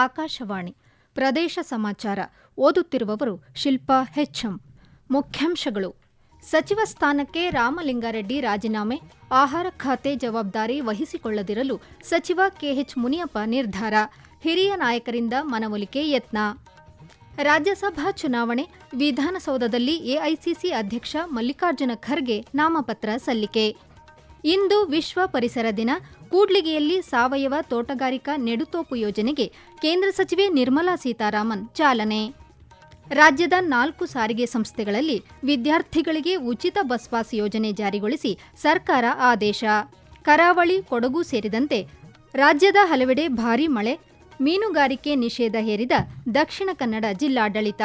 ಆಕಾಶವಾಣಿ ಪ್ರದೇಶ ಸಮಾಚಾರ ಓದುತ್ತಿರುವವರು ಶಿಲ್ಪಾ ಹೆಚ್ಎಂ. ಮುಖ್ಯಾಂಶಗಳು: ಸಚಿವ ಸ್ಥಾನಕ್ಕೆ ರಾಮಲಿಂಗಾರೆಡ್ಡಿ ರಾಜೀನಾಮೆ, ಆಹಾರ ಖಾತೆ ಜವಾಬ್ದಾರಿ ವಹಿಸಿಕೊಳ್ಳದಿರಲು ಸಚಿವ ಕೆಎಚ್ ಮುನಿಯಪ್ಪ ನಿರ್ಧಾರ, ಹಿರಿಯ ನಾಯಕರಿಂದ ಮನವೊಲಿಕೆ ಯತ್ನ. ರಾಜ್ಯಸಭಾ ಚುನಾವಣೆ, ವಿಧಾನಸೌಧದಲ್ಲಿ ಎಐಸಿಸಿ ಅಧ್ಯಕ್ಷ ಮಲ್ಲಿಕಾರ್ಜುನ ಖರ್ಗೆ ನಾಮಪತ್ರ ಸಲ್ಲಿಕೆ. ಇಂದು ವಿಶ್ವ ಪರಿಸರ ದಿನ. ಕೂಡ್ಲಿಗಿಯಲ್ಲಿ ಸಾವಯವ ತೋಟಗಾರಿಕಾ ನೆಡುತೋಪು ಯೋಜನೆಗೆ ಕೇಂದ್ರ ಸಚಿವೆ ನಿರ್ಮಲಾ ಸೀತಾರಾಮನ್ ಚಾಲನೆ. ರಾಜ್ಯದ 4 ಸಾರಿಗೆ ಸಂಸ್ಥೆಗಳಲ್ಲಿ ವಿದ್ಯಾರ್ಥಿಗಳಿಗೆ ಉಚಿತ ಬಸ್ ಪಾಸ್ ಯೋಜನೆ ಜಾರಿಗೊಳಿಸಿ ಸರ್ಕಾರ ಆದೇಶ. ಕರಾವಳಿ, ಕೊಡಗು ಸೇರಿದಂತೆ ರಾಜ್ಯದ ಹಲವೆಡೆ ಭಾರೀ ಮಳೆ, ಮೀನುಗಾರಿಕೆ ನಿಷೇಧ ಹೇರಿದ ದಕ್ಷಿಣ ಕನ್ನಡ ಜಿಲ್ಲಾಡಳಿತ.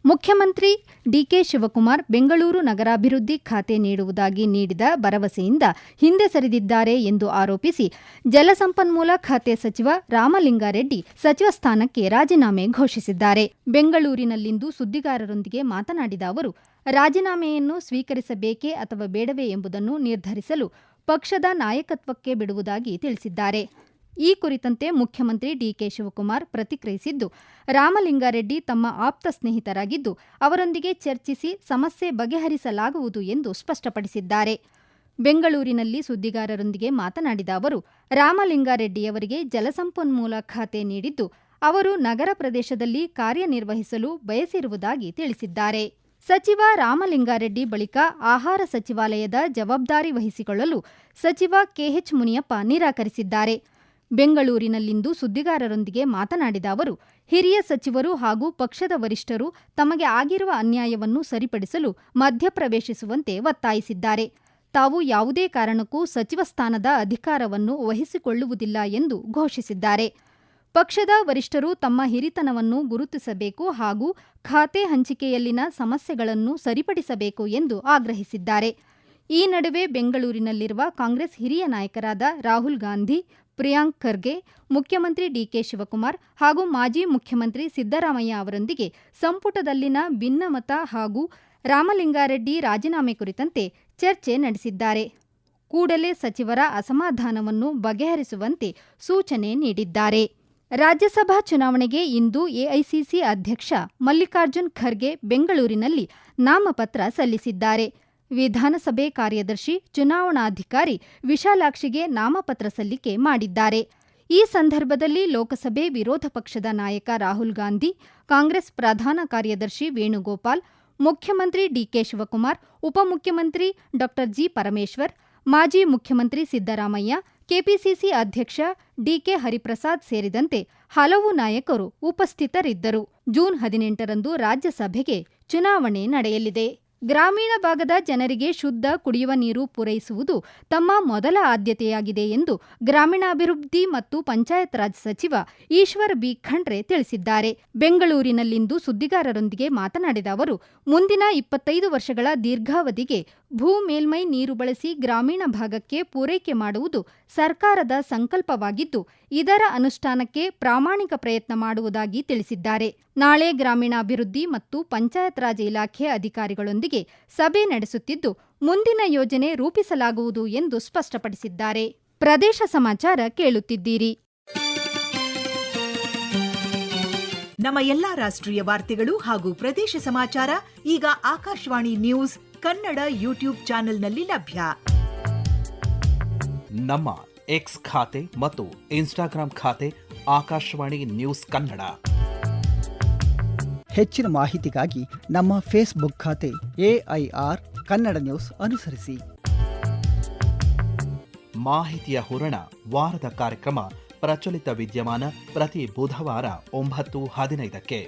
ಮುಖ್ಯಮಂತ್ರಿ ಡಿಕೆ ಶಿವಕುಮಾರ್ ಬೆಂಗಳೂರು ನಗರಾಭಿವೃದ್ಧಿ ಖಾತೆ ನೀಡುವುದಾಗಿ ನೀಡಿದ ಭರವಸೆಯಿಂದ ಹಿಂದೆ ಸರಿದಿದ್ದಾರೆ ಎಂದು ಆರೋಪಿಸಿ ಜಲಸಂಪನ್ಮೂಲ ಖಾತೆ ಸಚಿವ ರಾಮಲಿಂಗಾರೆಡ್ಡಿ ಸಚಿವ ಸ್ಥಾನಕ್ಕೆ ರಾಜೀನಾಮೆ ಘೋಷಿಸಿದ್ದಾರೆ. ಬೆಂಗಳೂರಿನಲ್ಲಿಂದು ಸುದ್ದಿಗಾರರೊಂದಿಗೆ ಮಾತನಾಡಿದ ಅವರು, ರಾಜೀನಾಮೆಯನ್ನು ಸ್ವೀಕರಿಸಬೇಕೇ ಅಥವಾ ಬೇಡವೇ ಎಂಬುದನ್ನು ನಿರ್ಧರಿಸಲು ಪಕ್ಷದ ನಾಯಕತ್ವಕ್ಕೆ ಬಿಡುವುದಾಗಿ ತಿಳಿಸಿದ್ದಾರೆ. ಈ ಕುರಿತಂತೆ ಮುಖ್ಯಮಂತ್ರಿ ಡಿಕೆ ಶಿವಕುಮಾರ್ ಪ್ರತಿಕ್ರಿಯಿಸಿದ್ದು, ರಾಮಲಿಂಗಾರೆಡ್ಡಿ ತಮ್ಮ ಆಪ್ತ ಸ್ನೇಹಿತರಾಗಿದ್ದು ಅವರೊಂದಿಗೆ ಚರ್ಚಿಸಿ ಸಮಸ್ಯೆ ಬಗೆಹರಿಸಲಾಗುವುದು ಎಂದು ಸ್ಪಷ್ಟಪಡಿಸಿದ್ದಾರೆ. ಬೆಂಗಳೂರಿನಲ್ಲಿ ಸುದ್ದಿಗಾರರೊಂದಿಗೆ ಮಾತನಾಡಿದ ಅವರು, ರಾಮಲಿಂಗಾರೆಡ್ಡಿಯವರಿಗೆ ಜಲಸಂಪನ್ಮೂಲ ಖಾತೆ ನೀಡಿದ್ದು ಅವರು ನಗರ ಪ್ರದೇಶದಲ್ಲಿ ಕಾರ್ಯನಿರ್ವಹಿಸಲು ಬಯಸಿರುವುದಾಗಿ ತಿಳಿಸಿದ್ದಾರೆ. ಸಚಿವ ರಾಮಲಿಂಗಾರೆಡ್ಡಿ ಬಳಿಕ ಆಹಾರ ಸಚಿವಾಲಯದ ಜವಾಬ್ದಾರಿ ವಹಿಸಿಕೊಳ್ಳಲು ಸಚಿವ ಕೆಎಚ್ ಮುನಿಯಪ್ಪ ನಿರಾಕರಿಸಿದ್ದಾರೆ. ಬೆಂಗಳೂರಿನಲ್ಲಿಂದು ಸುದ್ದಿಗಾರರೊಂದಿಗೆ ಮಾತನಾಡಿದ ಅವರು, ಹಿರಿಯ ಸಚಿವರು ಹಾಗೂ ಪಕ್ಷದ ವರಿಷ್ಠರು ತಮಗೆ ಆಗಿರುವ ಅನ್ಯಾಯವನ್ನು ಸರಿಪಡಿಸಲು ಮಧ್ಯಪ್ರವೇಶಿಸುವಂತೆ ಒತ್ತಾಯಿಸಿದ್ದಾರೆ. ತಾವು ಯಾವುದೇ ಕಾರಣಕ್ಕೂ ಸಚಿವ ಸ್ಥಾನದ ಅಧಿಕಾರವನ್ನು ವಹಿಸಿಕೊಳ್ಳುವುದಿಲ್ಲ ಎಂದು ಘೋಷಿಸಿದ್ದಾರೆ. ಪಕ್ಷದ ವರಿಷ್ಠರು ತಮ್ಮ ಹಿರಿತನವನ್ನು ಗುರುತಿಸಬೇಕು ಹಾಗೂ ಖಾತೆ ಹಂಚಿಕೆಯಲ್ಲಿನ ಸಮಸ್ಯೆಗಳನ್ನು ಸರಿಪಡಿಸಬೇಕು ಎಂದು ಆಗ್ರಹಿಸಿದ್ದಾರೆ. ಈ ನಡುವೆ ಬೆಂಗಳೂರಿನಲ್ಲಿರುವ ಕಾಂಗ್ರೆಸ್ ಹಿರಿಯ ನಾಯಕರಾದ ರಾಹುಲ್ ಗಾಂಧಿ, ಪ್ರಿಯಾಂಕ್ ಖರ್ಗೆ, ಮುಖ್ಯಮಂತ್ರಿ ಡಿಕೆ ಶಿವಕುಮಾರ್ ಹಾಗೂ ಮಾಜಿ ಮುಖ್ಯಮಂತ್ರಿ ಸಿದ್ದರಾಮಯ್ಯ ಅವರೊಂದಿಗೆ ಸಂಪುಟದಲ್ಲಿನ ಭಿನ್ನಮತ ಹಾಗೂ ರಾಮಲಿಂಗಾರೆಡ್ಡಿ ರಾಜೀನಾಮೆ ಕುರಿತಂತೆ ಚರ್ಚೆ ನಡೆಸಿದ್ದಾರೆ. ಕೂಡಲೇ ಸಚಿವರ ಅಸಮಾಧಾನವನ್ನು ಬಗೆಹರಿಸುವಂತೆ ಸೂಚನೆ ನೀಡಿದ್ದಾರೆ. ರಾಜ್ಯಸಭಾ ಚುನಾವಣೆಗೆ ಇಂದು ಎಐಸಿಸಿ ಅಧ್ಯಕ್ಷ ಮಲ್ಲಿಕಾರ್ಜುನ್ ಖರ್ಗೆ ಬೆಂಗಳೂರಿನಲ್ಲಿ ನಾಮಪತ್ರ ಸಲ್ಲಿಸಿದ್ದಾರೆ. ವಿಧಾನಸಭೆ ಕಾರ್ಯದರ್ಶಿ, ಚುನಾವಣಾಧಿಕಾರಿ ವಿಶಾಲಾಕ್ಷಿಗೆ ನಾಮಪತ್ರ ಸಲ್ಲಿಕೆ ಮಾಡಿದ್ದಾರೆ. ಈ ಸಂದರ್ಭದಲ್ಲಿ ಲೋಕಸಭೆ ವಿರೋಧ ಪಕ್ಷದ ನಾಯಕ ರಾಹುಲ್ ಗಾಂಧಿ, ಕಾಂಗ್ರೆಸ್ ಪ್ರಧಾನ ಕಾರ್ಯದರ್ಶಿ ವೇಣುಗೋಪಾಲ್, ಮುಖ್ಯಮಂತ್ರಿ ಡಿಕೆ ಶಿವಕುಮಾರ್, ಉಪಮುಖ್ಯಮಂತ್ರಿ ಡಾ ಜಿ ಪರಮೇಶ್ವರ್, ಮಾಜಿ ಮುಖ್ಯಮಂತ್ರಿ ಸಿದ್ದರಾಮಯ್ಯ, ಕೆಪಿಸಿಸಿ ಅಧ್ಯಕ್ಷ ಡಿಕೆ ಹರಿಪ್ರಸಾದ್ ಸೇರಿದಂತೆ ಹಲವು ನಾಯಕರು ಉಪಸ್ಥಿತರಿದ್ದರು. ಜೂನ್ 18ರಂದು ರಾಜ್ಯಸಭೆಗೆ ಚುನಾವಣೆ ನಡೆಯಲಿದೆ. ಗ್ರಾಮೀಣ ಭಾಗದ ಜನರಿಗೆ ಶುದ್ಧ ಕುಡಿಯುವ ನೀರು ಪೂರೈಸುವುದು ತಮ್ಮ ಮೊದಲ ಆದ್ಯತೆಯಾಗಿದೆ ಎಂದು ಗ್ರಾಮೀಣಾಭಿವೃದ್ಧಿ ಮತ್ತು ಪಂಚಾಯತ್ ರಾಜ್ ಸಚಿವ ಈಶ್ವರ್ ಬಿ ಖಂಡ್ರೆ ತಿಳಿಸಿದ್ದಾರೆ. ಬೆಂಗಳೂರಿನಲ್ಲಿಂದು ಸುದ್ದಿಗಾರರೊಂದಿಗೆ ಮಾತನಾಡಿದ ಅವರು, ಮುಂದಿನ 25 ವರ್ಷಗಳ ದೀರ್ಘಾವಧಿಗೆ ಭೂ ಮೇಲ್ಮೈ ನೀರು ಬಳಸಿ ಗ್ರಾಮೀಣ ಭಾಗಕ್ಕೆ ಪೂರೈಕೆ ಮಾಡುವುದು ಸರ್ಕಾರದ ಸಂಕಲ್ಪವಾಗಿದ್ದು, ಇದರ ಅನುಷ್ಠಾನಕ್ಕೆ ಪ್ರಾಮಾಣಿಕ ಪ್ರಯತ್ನ ಮಾಡುವುದಾಗಿ ತಿಳಿಸಿದ್ದಾರೆ. ನಾಳೆ ಗ್ರಾಮೀಣಾಭಿವೃದ್ಧಿ ಮತ್ತು ಪಂಚಾಯತ್ ರಾಜ್ ಇಲಾಖೆ ಅಧಿಕಾರಿಗಳೊಂದಿಗೆ ಸಭೆ ನಡೆಸುತ್ತಿದ್ದು, ಮುಂದಿನ ಯೋಜನೆ ರೂಪಿಸಲಾಗುವುದು ಎಂದು ಸ್ಪಷ್ಟಪಡಿಸಿದ್ದಾರೆ. ಪ್ರದೇಶ ಸಮಾಚಾರ ಕೇಳುತ್ತಿದ್ದೀರಿ. ನಮ್ಮ ಎಲ್ಲಾ ರಾಷ್ಟ್ರೀಯ ವಾರ್ತೆಗಳು ಹಾಗೂ ಪ್ರದೇಶ ಸಮಾಚಾರ ಈಗ ಆಕಾಶವಾಣಿ ನ್ಯೂಸ್ ಕನ್ನಡ ಯೂಟ್ಯೂಬ್ ಚಾನೆಲ್ನಲ್ಲಿ ಲಭ್ಯ. ನಮ್ಮ ಎಕ್ಸ್ ಖಾತೆ ಮತ್ತು ಇನ್ಸ್ಟಾಗ್ರಾಂ ಖಾತೆ ಆಕಾಶವಾಣಿ ನ್ಯೂಸ್ ಕನ್ನಡ. ಹೆಚ್ಚಿನ ಮಾಹಿತಿಗಾಗಿ ನಮ್ಮ ಫೇಸ್ಬುಕ್ ಖಾತೆ ಎಐಆರ್ ಕನ್ನಡ ನ್ಯೂಸ್ ಅನುಸರಿಸಿ. ಮಾಹಿತಿಯ ಹೂರಣ ವಾರದ ಕಾರ್ಯಕ್ರಮ ಪ್ರಚಲಿತ ವಿದ್ಯಮಾನ ಪ್ರತಿ ಬುಧವಾರ 9:15ಕ್ಕೆ.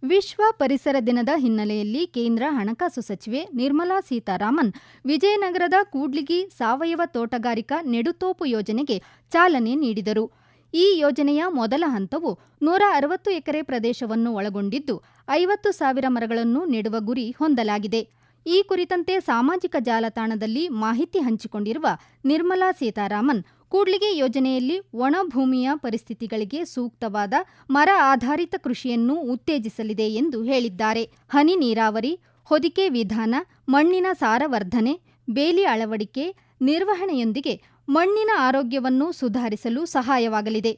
ವಿಶ್ವ ಪರಿಸರ ದಿನದ ಹಿನ್ನೆಲೆಯಲ್ಲಿ ಕೇಂದ್ರ ಹಣಕಾಸು ಸಚಿವೆ ನಿರ್ಮಲಾ ಸೀತಾರಾಮನ್ ವಿಜಯನಗರದ ಕೂಡ್ಲಿಗಿ ಸಾವಯವ ತೋಟಗಾರಿಕಾ ನೆಡುತೋಪು ಯೋಜನೆಗೆ ಚಾಲನೆ ನೀಡಿದರು. ಈ ಯೋಜನೆಯ ಮೊದಲ ಹಂತವು 160 ಎಕರೆ ಪ್ರದೇಶವನ್ನು ಒಳಗೊಂಡಿದ್ದು 50,000 ಮರಗಳನ್ನು ನೆಡುವ ಗುರಿ ಹೊಂದಲಾಗಿದೆ. ಈ ಕುರಿತಂತೆ ಸಾಮಾಜಿಕ ಜಾಲತಾಣದಲ್ಲಿ ಮಾಹಿತಿ ಹಂಚಿಕೊಂಡಿರುವ ನಿರ್ಮಲಾ ಸೀತಾರಾಮನ್, ಕೂಡ್ಲಿಗಿ ಯೋಜನೆಯಲ್ಲಿ ಒಣ ಭೂಮಿಯ ಪರಿಸ್ಥಿತಿಗಳಿಗೆ ಸೂಕ್ತವಾದ ಮರ ಆಧಾರಿತ ಕೃಷಿಯನ್ನು ಉತ್ತೇಜಿಸಲಿದೆ ಎಂದು ಹೇಳಿದ್ದಾರೆ. ಹನಿ ನೀರಾವರಿ, ಹೊದಿಕೆ ವಿಧಾನ, ಮಣ್ಣಿನ ಸಾರವರ್ಧನೆ, ಬೇಲಿ ಅಳವಡಿಕೆ, ನಿರ್ವಹಣೆಯೊಂದಿಗೆ ಮಣ್ಣಿನ ಆರೋಗ್ಯವನ್ನು ಸುಧಾರಿಸಲು ಸಹಾಯವಾಗಲಿದೆ.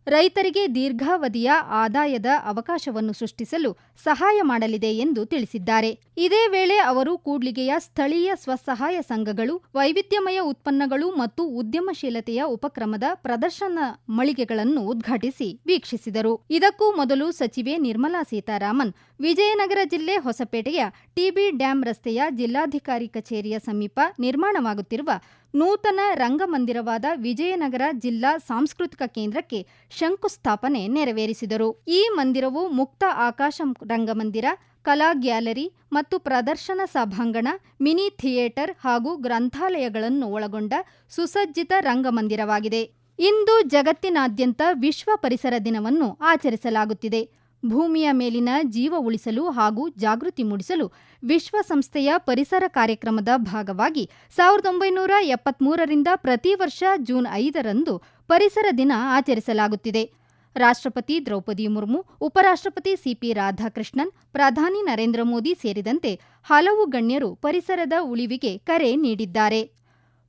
ರೈತರಿಗೆ ದೀರ್ಘಾವಧಿಯ ಆದಾಯದ ಅವಕಾಶವನ್ನು ಸೃಷ್ಟಿಸಲು ಸಹಾಯ ಮಾಡಲಿದೆ ಎಂದು ತಿಳಿಸಿದ್ದಾರೆ. ಇದೇ ವೇಳೆ ಅವರು ಕೂಡ್ಲಿಗೆಯ ಸ್ಥಳೀಯ ಸ್ವಸಹಾಯ ಸಂಘಗಳು, ವೈವಿಧ್ಯಮಯ ಉತ್ಪನ್ನಗಳು ಮತ್ತು ಉದ್ಯಮಶೀಲತೆಯ ಉಪಕ್ರಮದ ಪ್ರದರ್ಶನ ಮಳಿಗೆಗಳನ್ನು ಉದ್ಘಾಟಿಸಿ ವೀಕ್ಷಿಸಿದರು. ಇದಕ್ಕೂ ಮೊದಲು ಸಚಿವೆ ನಿರ್ಮಲಾ ಸೀತಾರಾಮನ್ ವಿಜಯನಗರ ಜಿಲ್ಲೆ ಹೊಸಪೇಟೆಯ ಟಿಬಿ ಡ್ಯಾಂ ರಸ್ತೆಯ ಜಿಲ್ಲಾಧಿಕಾರಿ ಕಚೇರಿಯ ಸಮೀಪ ನಿರ್ಮಾಣವಾಗುತ್ತಿರುವ ನೂತನ ರಂಗಮಂದಿರವಾದ ವಿಜಯನಗರ ಜಿಲ್ಲಾ ಸಾಂಸ್ಕೃತಿಕ ಕೇಂದ್ರಕ್ಕೆ ಶಂಕುಸ್ಥಾಪನೆ ನೆರವೇರಿಸಿದರು. ಈ ಮಂದಿರವು ಮುಕ್ತ ಆಕಾಶ ರಂಗಮಂದಿರ, ಕಲಾ ಗ್ಯಾಲರಿ ಮತ್ತು ಪ್ರದರ್ಶನ ಸಭಾಂಗಣ, ಮಿನಿ ಥಿಯೇಟರ್ ಹಾಗೂ ಗ್ರಂಥಾಲಯಗಳನ್ನು ಒಳಗೊಂಡ ಸುಸಜ್ಜಿತ ರಂಗಮಂದಿರವಾಗಿದೆ. ಇಂದು ಜಗತ್ತಿನಾದ್ಯಂತ ವಿಶ್ವ ಪರಿಸರ ದಿನವನ್ನು ಆಚರಿಸಲಾಗುತ್ತಿದೆ. ಭೂಮಿಯ ಮೇಲಿನ ಜೀವ ಉಳಿಸಲು ಹಾಗೂ ಜಾಗೃತಿ ಮೂಡಿಸಲು ವಿಶ್ವಸಂಸ್ಥೆಯ ಪರಿಸರ ಕಾರ್ಯಕ್ರಮದ ಭಾಗವಾಗಿ 1973ರಿಂದ ಪ್ರತಿ ವರ್ಷ ಜೂನ್ 5ರಂದು ಪರಿಸರ ದಿನ ಆಚರಿಸಲಾಗುತ್ತಿದೆ. ರಾಷ್ಟ್ರಪತಿ ದ್ರೌಪದಿ ಮುರ್ಮು, ಉಪರಾಷ್ಟ್ರಪತಿ ಸಿಪಿ ರಾಧಾಕೃಷ್ಣನ್, ಪ್ರಧಾನಿ ನರೇಂದ್ರ ಮೋದಿ ಸೇರಿದಂತೆ ಹಲವು ಗಣ್ಯರು ಪರಿಸರದ ಉಳಿವಿಗೆ ಕರೆ ನೀಡಿದ್ದಾರೆ.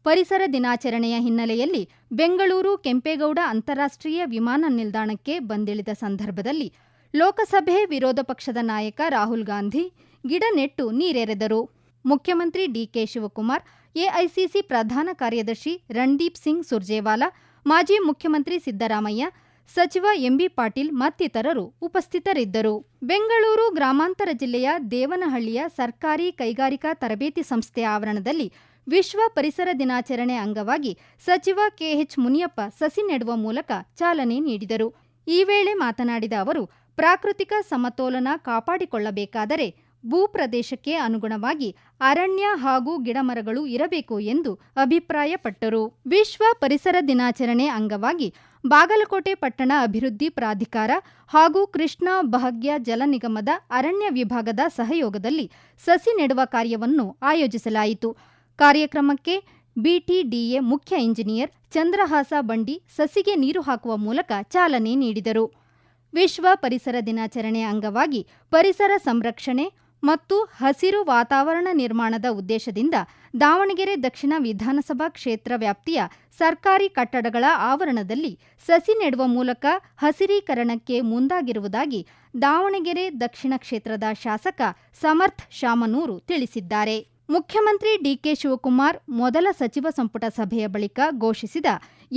ಪರಿಸರ ದಿನಾಚರಣೆಯ ಹಿನ್ನೆಲೆಯಲ್ಲಿ ಬೆಂಗಳೂರು ಕೆಂಪೇಗೌಡ ಅಂತಾರಾಷ್ಟ್ರೀಯ ವಿಮಾನ ನಿಲ್ದಾಣಕ್ಕೆ ಬಂದಿಳಿದ ಸಂದರ್ಭದಲ್ಲಿ ಲೋಕಸಭೆ ವಿರೋಧ ಪಕ್ಷದ ನಾಯಕ ರಾಹುಲ್ ಗಾಂಧಿ ಗಿಡ ನೆಟ್ಟು ನೀರೆರೆದರು. ಮುಖ್ಯಮಂತ್ರಿ ಡಿಕೆ ಶಿವಕುಮಾರ್, ಎಐಸಿಸಿ ಪ್ರಧಾನ ಕಾರ್ಯದರ್ಶಿ ರಣದೀಪ್ ಸಿಂಗ್ ಸುರ್ಜೇವಾಲಾ, ಮಾಜಿ ಮುಖ್ಯಮಂತ್ರಿ ಸಿದ್ದರಾಮಯ್ಯ, ಸಚಿವ ಎಂಬಿ ಪಾಟೀಲ್ ಮತ್ತಿತರರು ಉಪಸ್ಥಿತರಿದ್ದರು. ಬೆಂಗಳೂರು ಗ್ರಾಮಾಂತರ ಜಿಲ್ಲೆಯ ದೇವನಹಳ್ಳಿಯ ಸರ್ಕಾರಿ ಕೈಗಾರಿಕಾ ತರಬೇತಿ ಸಂಸ್ಥೆ ಆವರಣದಲ್ಲಿ ವಿಶ್ವ ಪರಿಸರ ದಿನಾಚರಣೆ ಅಂಗವಾಗಿ ಸಚಿವ ಕೆಎಚ್ ಮುನಿಯಪ್ಪ ಸಸಿ ನೆಡುವ ಮೂಲಕ ಚಾಲನೆ ನೀಡಿದರು. ಈ ವೇಳೆ ಮಾತನಾಡಿದ ಅವರು, ಪ್ರಾಕೃತಿಕ ಸಮತೋಲನ ಕಾಪಾಡಿಕೊಳ್ಳಬೇಕಾದರೆ ಭೂಪ್ರದೇಶಕ್ಕೆ ಅನುಗುಣವಾಗಿ ಅರಣ್ಯ ಹಾಗೂ ಗಿಡಮರಗಳು ಇರಬೇಕು ಎಂದು ಅಭಿಪ್ರಾಯಪಟ್ಟರು. ವಿಶ್ವ ಪರಿಸರ ದಿನಾಚರಣೆ ಅಂಗವಾಗಿ ಬಾಗಲಕೋಟೆ ಪಟ್ಟಣ ಅಭಿವೃದ್ಧಿ ಪ್ರಾಧಿಕಾರ ಹಾಗೂ ಕೃಷ್ಣಾ ಭಾಗ್ಯ ಜಲ ನಿಗಮದ ಅರಣ್ಯ ವಿಭಾಗದ ಸಹಯೋಗದಲ್ಲಿ ಸಸಿ ನೆಡುವ ಕಾರ್ಯವನ್ನು ಆಯೋಜಿಸಲಾಯಿತು. ಕಾರ್ಯಕ್ರಮಕ್ಕೆ ಬಿಟಿಡಿಎ ಮುಖ್ಯ ಇಂಜಿನಿಯರ್ ಚಂದ್ರಹಾಸ ಬಂಡಿ ಸಸಿಗೆ ನೀರು ಹಾಕುವ ಮೂಲಕ ಚಾಲನೆ ನೀಡಿದರು. ವಿಶ್ವ ಪರಿಸರ ದಿನಾಚರಣೆ ಅಂಗವಾಗಿ ಪರಿಸರ ಸಂರಕ್ಷಣೆ ಮತ್ತು ಹಸಿರು ವಾತಾವರಣ ನಿರ್ಮಾಣದ ಉದ್ದೇಶದಿಂದ ದಾವಣಗೆರೆ ದಕ್ಷಿಣ ವಿಧಾನಸಭಾ ಕ್ಷೇತ್ರ ವ್ಯಾಪ್ತಿಯ ಸರ್ಕಾರಿ ಕಟ್ಟಡಗಳ ಆವರಣದಲ್ಲಿ ಸಸಿ ನೆಡುವ ಮೂಲಕ ಹಸಿರೀಕರಣಕ್ಕೆ ಮುಂದಾಗಿರುವುದಾಗಿ ದಾವಣಗೆರೆ ದಕ್ಷಿಣ ಕ್ಷೇತ್ರದ ಶಾಸಕ ಸಮರ್ಥ್ ಶಾಮನೂರು ತಿಳಿಸಿದ್ದಾರೆ. ಮುಖ್ಯಮಂತ್ರಿ ಡಿಕೆ ಶಿವಕುಮಾರ್ ಮೊದಲ ಸಚಿವ ಸಂಪುಟ ಸಭೆಯ ಬಳಿಕ ಘೋಷಿಸಿದ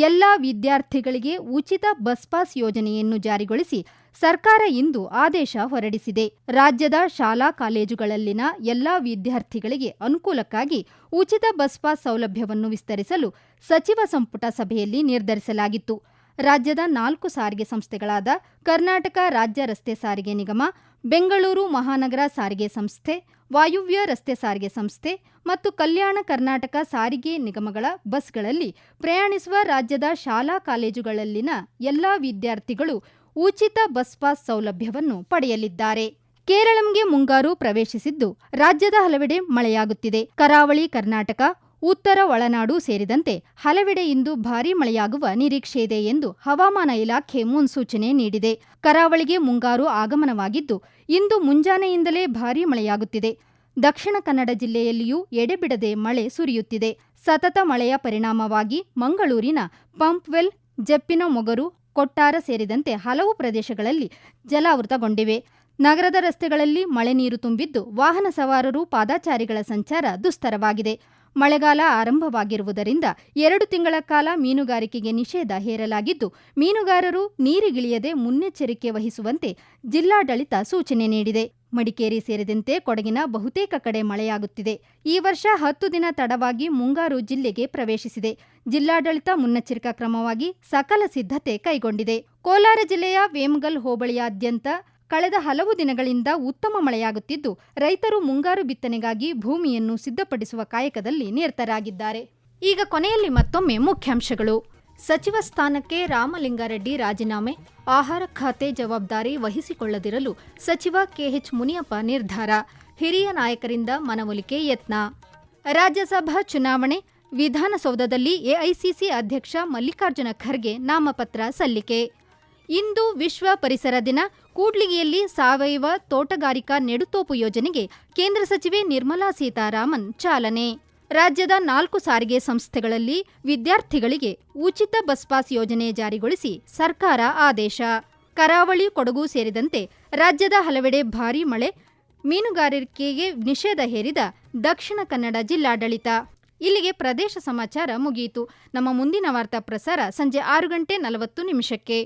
ಎಲ್ಲಾ ವಿದ್ಯಾರ್ಥಿಗಳಿಗೆ ಉಚಿತ ಬಸ್ ಪಾಸ್ ಯೋಜನೆಯನ್ನು ಜಾರಿಗೊಳಿಸಿ ಸರ್ಕಾರ ಇಂದು ಆದೇಶ ಹೊರಡಿಸಿದೆ. ರಾಜ್ಯದ ಶಾಲಾ ಕಾಲೇಜುಗಳಲ್ಲಿನ ಎಲ್ಲಾ ವಿದ್ಯಾರ್ಥಿಗಳಿಗೆ ಅನುಕೂಲಕ್ಕಾಗಿ ಉಚಿತ ಬಸ್ ಪಾಸ್ ಸೌಲಭ್ಯವನ್ನು ವಿಸ್ತರಿಸಲು ಸಚಿವ ಸಂಪುಟ ಸಭೆಯಲ್ಲಿ ನಿರ್ಧರಿಸಲಾಗಿತ್ತು. ರಾಜ್ಯದ 4 ಸಾರಿಗೆ ಸಂಸ್ಥೆಗಳಾದ ಕರ್ನಾಟಕ ರಾಜ್ಯ ರಸ್ತೆ ಸಾರಿಗೆ ನಿಗಮ, ಬೆಂಗಳೂರು ಮಹಾನಗರ ಸಾರಿಗೆ ಸಂಸ್ಥೆ, ವಾಯುವ್ಯ ರಸ್ತೆ ಸಾರಿಗೆ ಸಂಸ್ಥೆ ಮತ್ತು ಕಲ್ಯಾಣ ಕರ್ನಾಟಕ ಸಾರಿಗೆ ನಿಗಮಗಳ ಬಸ್ಗಳಲ್ಲಿ ಪ್ರಯಾಣಿಸುವ ರಾಜ್ಯದ ಶಾಲಾ ಕಾಲೇಜುಗಳಲ್ಲಿನ ಎಲ್ಲಾ ವಿದ್ಯಾರ್ಥಿಗಳು ಉಚಿತ ಬಸ್ ಪಾಸ್ ಸೌಲಭ್ಯವನ್ನು ಪಡೆಯಲಿದ್ದಾರೆ. ಕೇರಳಂಗೆ ಮುಂಗಾರು ಪ್ರವೇಶಿಸಿದ್ದು ರಾಜ್ಯದ ಹಲವೆಡೆ ಮಳೆಯಾಗುತ್ತಿದೆ. ಕರಾವಳಿ ಕರ್ನಾಟಕ, ಉತ್ತರ ಒಳನಾಡು ಸೇರಿದಂತೆ ಹಲವೆಡೆ ಇಂದು ಭಾರೀ ಮಳೆಯಾಗುವ ನಿರೀಕ್ಷೆಯಿದೆ ಎಂದು ಹವಾಮಾನ ಇಲಾಖೆ ಮುನ್ಸೂಚನೆ ನೀಡಿದೆ. ಕರಾವಳಿಗೆ ಮುಂಗಾರು ಆಗಮನವಾಗಿದ್ದು ಇಂದು ಮುಂಜಾನೆಯಿಂದಲೇ ಭಾರೀ ಮಳೆಯಾಗುತ್ತಿದೆ. ದಕ್ಷಿಣ ಕನ್ನಡ ಜಿಲ್ಲೆಯಲ್ಲಿಯೂ ಎಡೆಬಿಡದೆ ಮಳೆ ಸುರಿಯುತ್ತಿದೆ. ಸತತ ಮಳೆಯ ಪರಿಣಾಮವಾಗಿ ಮಂಗಳೂರಿನ ಪಂಪ್ವೆಲ್, ಜಪ್ಪಿನಮೊಗರು, ಕೊಟ್ಟಾರ ಸೇರಿದಂತೆ ಹಲವು ಪ್ರದೇಶಗಳಲ್ಲಿ ಜಲಾವೃತಗೊಂಡಿವೆ. ನಗರದ ರಸ್ತೆಗಳಲ್ಲಿ ಮಳೆ ನೀರು ತುಂಬಿದ್ದು ವಾಹನ ಸವಾರರು, ಪಾದಚಾರಿಗಳ ಸಂಚಾರ ದುಸ್ತರವಾಗಿದೆ. ಮಳೆಗಾಲ ಆರಂಭವಾಗಿರುವುದರಿಂದ 2 ತಿಂಗಳ ಕಾಲ ಮೀನುಗಾರಿಕೆಗೆ ನಿಷೇಧ ಹೇರಲಾಗಿದ್ದು, ಮೀನುಗಾರರು ನೀರಿಗಿಳಿಯದೆ ಮುನ್ನೆಚ್ಚರಿಕೆ ವಹಿಸುವಂತೆ ಜಿಲ್ಲಾಡಳಿತ ಸೂಚನೆ ನೀಡಿದೆ. ಮಡಿಕೇರಿ ಸೇರಿದಂತೆ ಕೊಡಗಿನ ಬಹುತೇಕ ಕಡೆ ಮಳೆಯಾಗುತ್ತಿದೆ. ಈ ವರ್ಷ 10 ದಿನ ತಡವಾಗಿ ಮುಂಗಾರು ಜಿಲ್ಲೆಗೆ ಪ್ರವೇಶಿಸಿದೆ. ಜಿಲ್ಲಾಡಳಿತ ಮುನ್ನೆಚ್ಚರಿಕಾ ಕ್ರಮವಾಗಿ ಸಕಲ ಸಿದ್ಧತೆ ಕೈಗೊಂಡಿದೆ. ಕೋಲಾರ ಜಿಲ್ಲೆಯ ವೇಮಗಲ್ ಹೋಬಳಿಯಾದ್ಯಂತ ಕಳೆದ ಹಲವು ದಿನಗಳಿಂದ ಉತ್ತಮ ಮಳೆಯಾಗುತ್ತಿದ್ದು, ರೈತರು ಮುಂಗಾರು ಬಿತ್ತನೆಗಾಗಿ ಭೂಮಿಯನ್ನು ಸಿದ್ಧಪಡಿಸುವ ಕಾಯಕದಲ್ಲಿ ನಿರತರಾಗಿದ್ದಾರೆ. ಈಗ ಕೊನೆಯಲ್ಲಿ ಮತ್ತೊಮ್ಮೆ ಮುಖ್ಯಾಂಶಗಳು. ಸಚಿವ ಸ್ಥಾನಕ್ಕೆ ರಾಮಲಿಂಗಾರೆಡ್ಡಿ ರಾಜೀನಾಮೆ, ಆಹಾರ ಖಾತೆ ಜವಾಬ್ದಾರಿ ವಹಿಸಿಕೊಳ್ಳದಿರಲು ಸಚಿವ ಕೆಎಚ್ ಮುನಿಯಪ್ಪ ನಿರ್ಧಾರ, ಹಿರಿಯ ನಾಯಕರಿಂದ ಮನವೊಲಿಕೆ ಯತ್ನ. ರಾಜ್ಯಸಭಾ ಚುನಾವಣೆ, ವಿಧಾನಸೌಧದಲ್ಲಿ ಎಐಸಿಸಿ ಅಧ್ಯಕ್ಷ ಮಲ್ಲಿಕಾರ್ಜುನ ಖರ್ಗೆ ನಾಮಪತ್ರ ಸಲ್ಲಿಕೆ. ಇಂದು ವಿಶ್ವ ಪರಿಸರ ದಿನ. ಕೂಡ್ಲಿಗಿಯಲ್ಲಿ ಸಾವಯವ ತೋಟಗಾರಿಕಾ ನೆಡುತೋಪು ಯೋಜನೆಗೆ ಕೇಂದ್ರ ಸಚಿವೆ ನಿರ್ಮಲಾ ಸೀತಾರಾಮನ್ ಚಾಲನೆ. ರಾಜ್ಯದ 4 ಸಾರಿಗೆ ಸಂಸ್ಥೆಗಳಲ್ಲಿ ವಿದ್ಯಾರ್ಥಿಗಳಿಗೆ ಉಚಿತ ಬಸ್ ಪಾಸ್ ಯೋಜನೆ ಜಾರಿಗೊಳಿಸಿ ಸರ್ಕಾರ ಆದೇಶ. ಕರಾವಳಿ, ಕೊಡಗು ಸೇರಿದಂತೆ ರಾಜ್ಯದ ಹಲವೆಡೆ ಭಾರೀ ಮಳೆ, ಮೀನುಗಾರಿಕೆಗೆ ನಿಷೇಧ ಹೇರಿದ ದಕ್ಷಿಣ ಕನ್ನಡ ಜಿಲ್ಲಾಡಳಿತ. ಇಲ್ಲಿಗೆ ಪ್ರದೇಶ ಸಮಾಚಾರ ಮುಗಿಯಿತು. ನಮ್ಮ ಮುಂದಿನ ವಾರ್ತಾ ಪ್ರಸಾರ ಸಂಜೆ 6:40 ನಿಮಿಷಕ್ಕೆ.